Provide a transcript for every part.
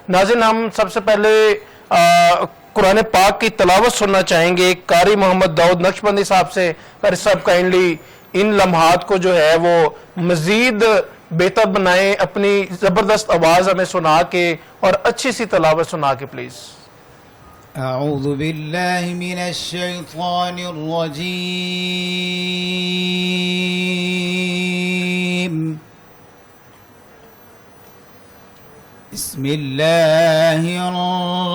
नाज़रीन, हम सबसे पहले कुरान पाक की तलावत सुनना चाहेंगे कारी मोहम्मद दाऊद नक्शबंदी साहब से। कारी साहब काइंडली इन लम्हात को जो है वो मजीद बेहतर बनाए, अपनी ज़बरदस्त आवाज़ हमें सुना के और अच्छी सी तलावत सुना के प्लीज़। अऊज़ु बिल्लाहि मिनश शैतानिर रजीम। बिस्मिल्लाहिर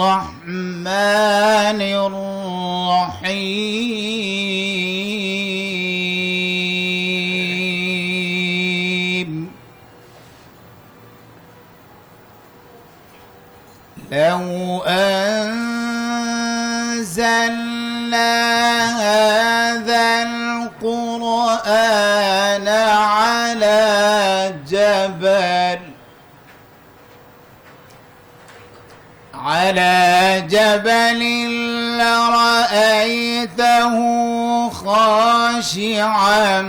रहमानिर रहीम। लौ أنزلنا هذا القرآن على جبل لرأيته خاشعا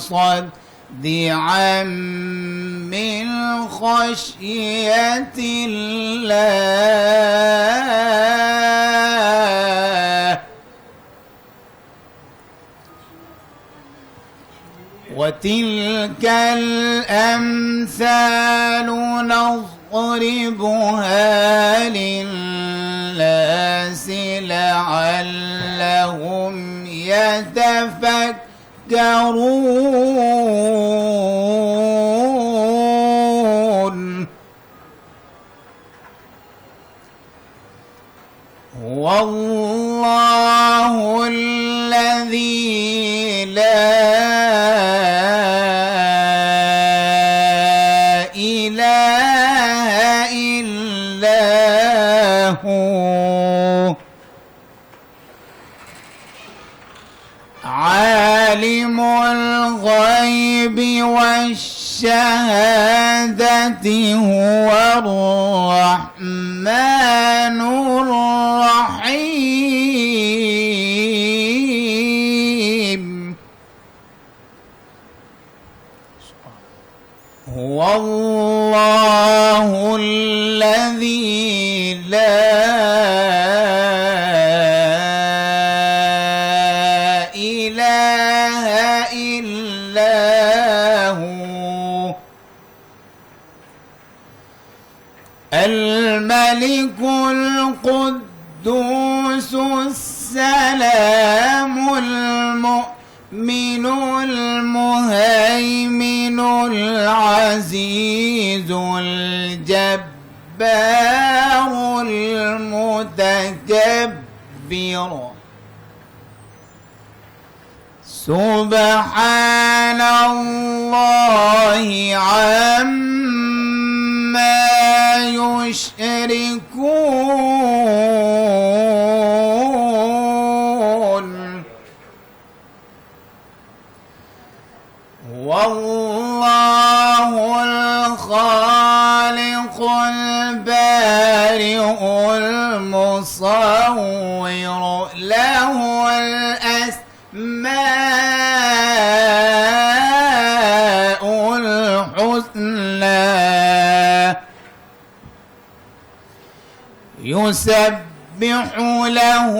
متصدعا من خشية الله. وتلك الأمثال نضربها للناس لعلهم يتفكرون. هو الله الذي لا إله إلا هو عالم الغيب والشهادة هو الرحمن الرحيم. هو الله الذي لا إله إلا هو الملك القدوس السلام المؤمن المهيمن العزيز الجبار المتكبر. سبحان الله عما يشركون. والله الخالق البارئ المصور له الأسماء الحسنى يسبح له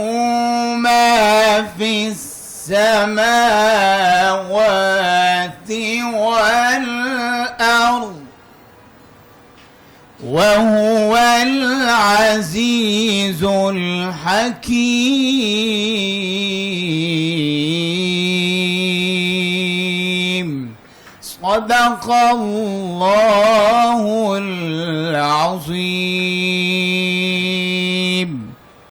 ما في السماوات والأرض وهو العزيز الحكيم. صدق الله